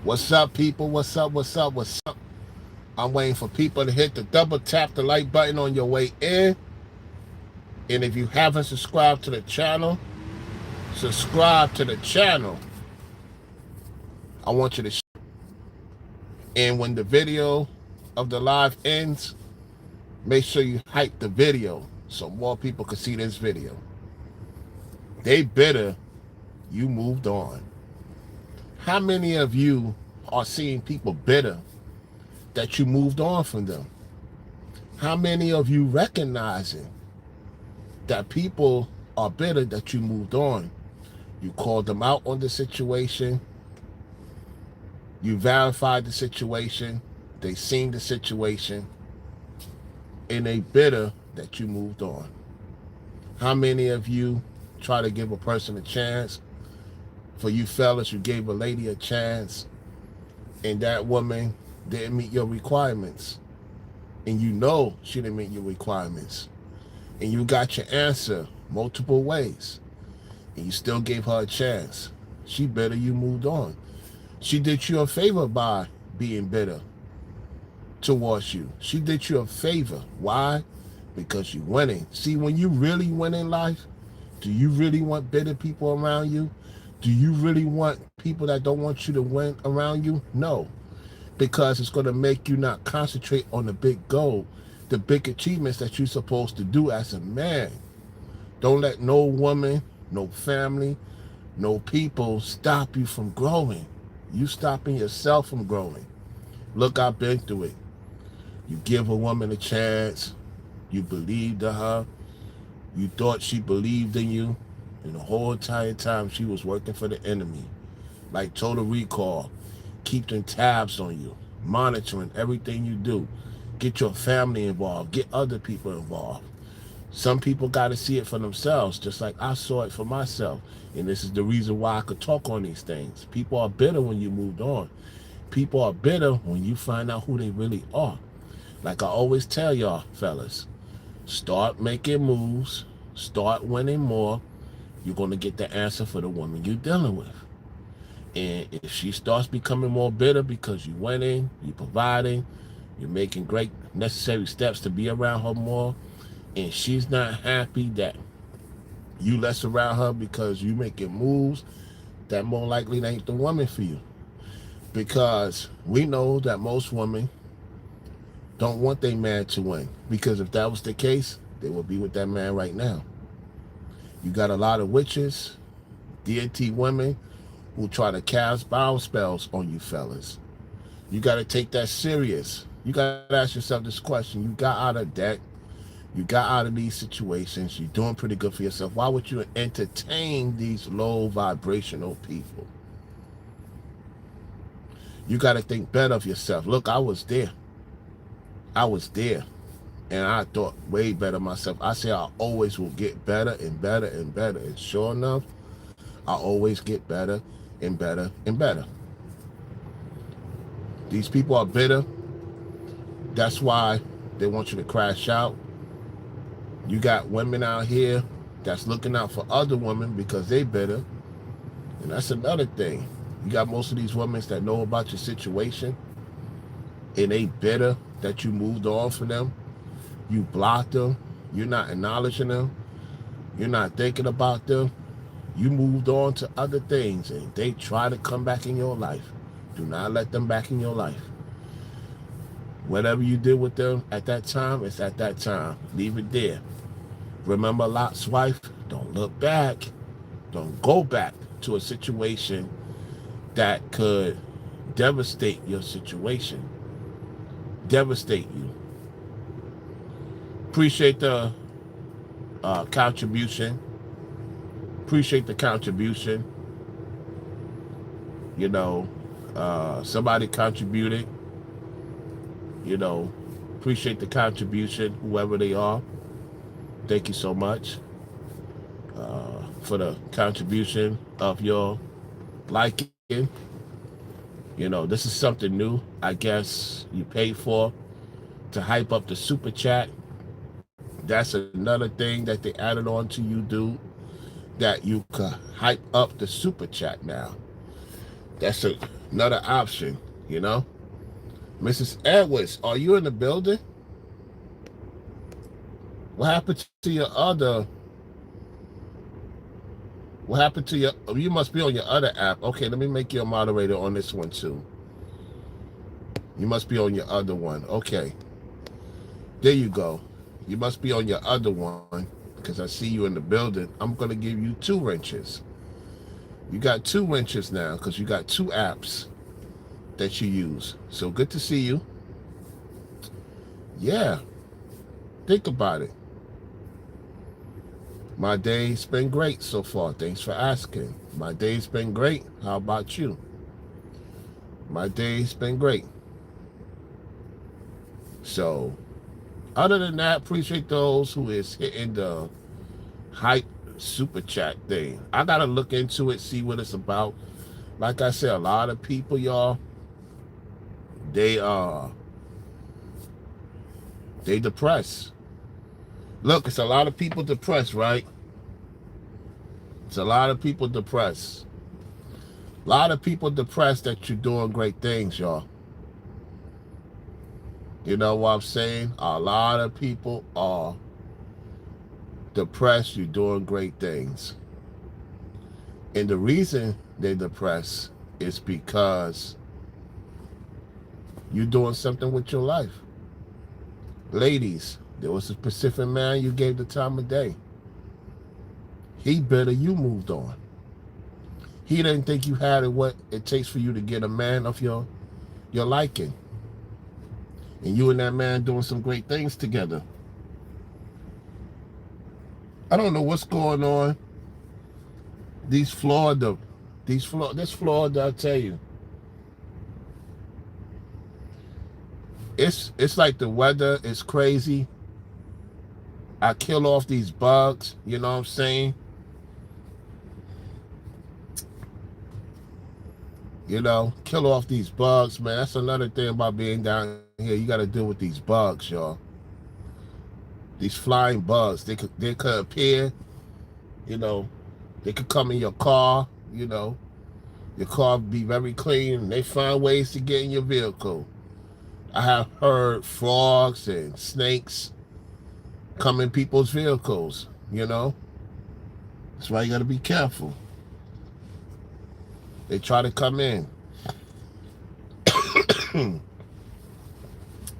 What's up, people? What's up? What's up? What's up? I'm waiting for people to hit the double tap the like button on your way in. And if you haven't subscribed to the channel, subscribe to the channel. I want you to. And when the video of the live ends, make sure you hype the video so more people can see this video. They bitter you moved on. How many of you are seeing people bitter that you moved on from them? How many of you recognizing that people are bitter that you moved on? You called them out on the situation. You verified the situation. They seen the situation. And they bitter that you moved on. How many of you try to give a person a chance? For you fellas, you gave a lady a chance and that woman didn't meet your requirements. And you know she didn't meet your requirements. And you got your answer multiple ways. And you still gave her a chance. She bitter you moved on. She did you a favor by being bitter towards you. She did you a favor. Why? Because you winning. See, when you really win in life, do you really want bitter people around you? Do you really want people that don't want you to win around you? No. Because it's going to make you not concentrate on the big goal, the big achievements that you're supposed to do as a man. Don't let no woman, no family, no people stop you from growing. You stopping yourself from growing. Look, I've been through it. You give a woman a chance. You believed in her. You thought she believed in you. And the whole entire time she was working for the enemy. Like Total Recall. Keeping tabs on you. Monitoring everything you do. Get your family involved. Get other people involved. Some people got to see it for themselves, just like I saw it for myself. And this is the reason why I could talk on these things. People are bitter when you moved on. People are bitter when you find out who they really are. Like I always tell y'all, fellas, start making moves. Start winning more. You're going to get the answer for the woman you're dealing with. And if she starts becoming more bitter because you're winning, you're providing, you're making great necessary steps to be around her more, and she's not happy that you less around her because you making moves, that more likely that ain't the woman for you. Because we know that most women don't want their man to win. Because if that was the case, they would be with that man right now. You got a lot of witches, deity women who try to cast bound spells on you fellas. You got to take that serious. You got to ask yourself this question. You got out of debt. You got out of these situations. You're doing pretty good for yourself. Why would you entertain these low vibrational people? You got to think better of yourself. Look, I was there. I was there. And I thought way better of myself. I say I always will get better and better and better. And sure enough, I always get better and better and better. These people are bitter. That's why they want you to crash out. You got women out here that's looking out for other women because they bitter. And that's another thing. You got most of these women that know about your situation and they bitter that you moved on from them. You blocked them. You're not acknowledging them. You're not thinking about them. You moved on to other things and they try to come back in your life. Do not let them back in your life. Whatever you did with them at that time, it's at that time. Leave it there. Remember Lot's wife? Don't look back. Don't go back to a situation that could devastate your situation. Devastate you. Appreciate the contribution. Appreciate the contribution. You know, somebody contributed. You know, appreciate the contribution, whoever they are. Thank you so much for the contribution of your liking. You know, this is something new. I guess you paid for to hype up the super chat. That's another thing that they added on to you, dude. That you could hype up the super chat now. That's Another option, you know. Mrs. Edwards, are you in the building? What happened to your other? What happened to your? Oh, you must be on your other app. Okay, let me make you a moderator on this one too. You must be on your other one. Okay, there you go. You must be on your other one because I see you in the building. I'm gonna give you 2 wrenches. You got 2 wrenches now because you got 2 apps that you use. So good to see you. Yeah, think about it. My day's been great so far. Thanks for asking. My day's been great. How about you? My day's been great. So, other than that, appreciate those who is hitting the hype super chat thing. I gotta look into it, see what it's about. Like I said, a lot of people, y'all, they depressed. Look, it's a lot of people depressed, right? It's a lot of people depressed. A lot of people depressed that you're doing great things, y'all. You know what I'm saying? A lot of people are depressed you're doing great things. And the reason they're depressed is because you're doing something with your life. Ladies, there was a specific man you gave the time of day. He bitter you moved on. He didn't think you had what it takes for you to get a man of your liking. And you and that man doing some great things together. I don't know what's going on. This Florida, I tell you. It's like the weather is crazy. I kill off these bugs, you know what I'm saying? You know, kill off these bugs, man. That's another thing about being down here. You got to deal with these bugs, y'all. These flying bugs. They could appear, you know. They could come in your car, you know. Your car be very clean. And they find ways to get in your vehicle. I have heard frogs and snakes come in people's vehicles, you know. That's why you got to be careful. They try to come in.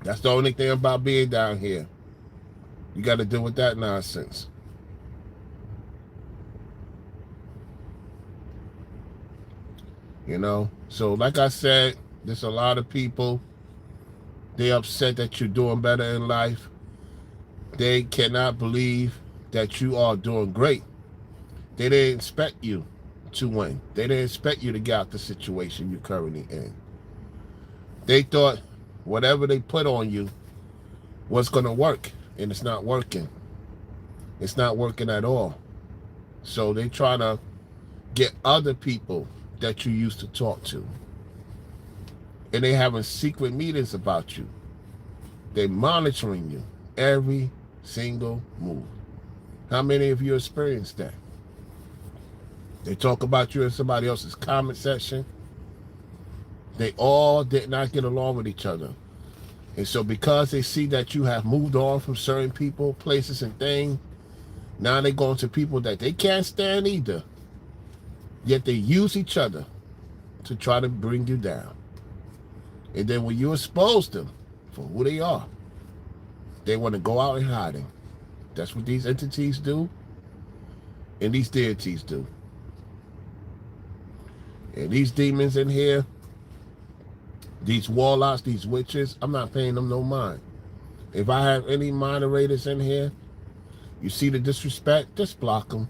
That's the only thing about being down here. You got to deal with that nonsense. You know? So like I said, there's a lot of people, they upset that you're doing better in life. They cannot believe that you are doing great. They didn't expect you to win. They didn't expect you to get out the situation you're currently in. They thought whatever they put on you was going to work, and it's not working. It's not working at all. So they try to get other people that you used to talk to, and they having secret meetings about you. They monitoring you every single move. How many of you experienced that? They talk about you in somebody else's comment section. They all did not get along with each other. And so because they see that you have moved on from certain people, places, and things, now they're going to people that they can't stand either. Yet they use each other to try to bring you down. And then when you expose them for who they are, they want to go out in hiding. That's what these entities do, and these deities do. And these demons in here, these warlocks, these witches, I'm not paying them no mind. If I have any moderators in here, you see the disrespect, just block them.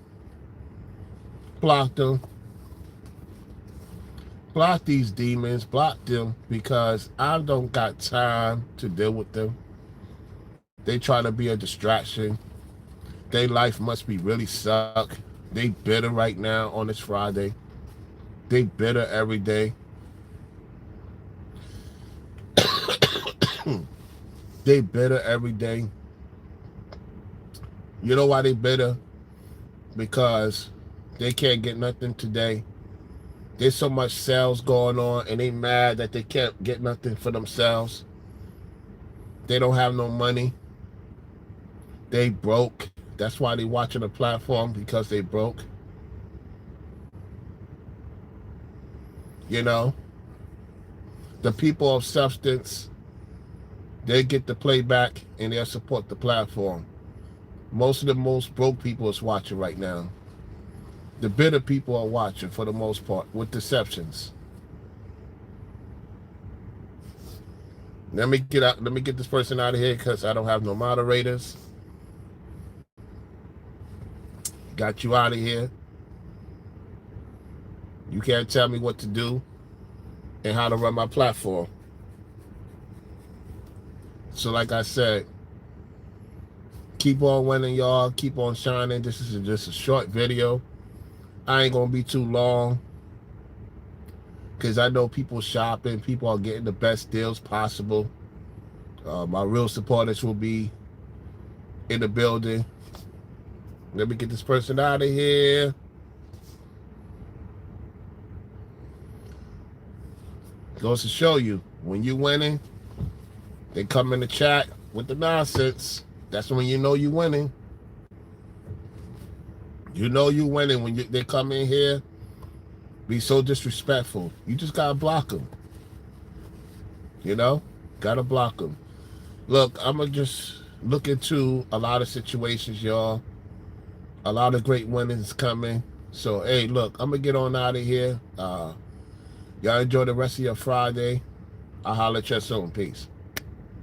Block them. Block these demons, block them, because I don't got time to deal with them. They try to be a distraction. Their life must be really suck. They bitter right now on this Friday. They bitter every day. They bitter every day. You know why they bitter? Because they can't get nothing today. There's so much sales going on, and they mad that they can't get nothing for themselves. They don't have no money. They broke. That's why they watching the platform, because they broke. You know, the people of substance, they get the playback and they'll support the platform. Most of the most broke people is watching right now. The bitter people are watching for the most part, with deceptions. Let me get this person out of here because I don't have no moderators. Got you out of here. You can't tell me what to do and how to run my platform. So like I said, keep on winning, y'all. Keep on shining. This is just a short video. I ain't going to be too long because I know people shopping. People are getting the best deals possible. My real supporters will be in the building. Let me get this person out of here. Goes to show you, when you winning, they come in the chat with the nonsense. That's when you know you winning. You know you winning when they come in here, be so disrespectful. You just gotta block them. You know, gotta block them. Look, I'ma just look into a lot of situations, y'all. A lot of great winnings coming. So, hey, look, I'm gonna get on out of here. Y'all enjoy the rest of your Friday. I'll holler at you soon. Peace.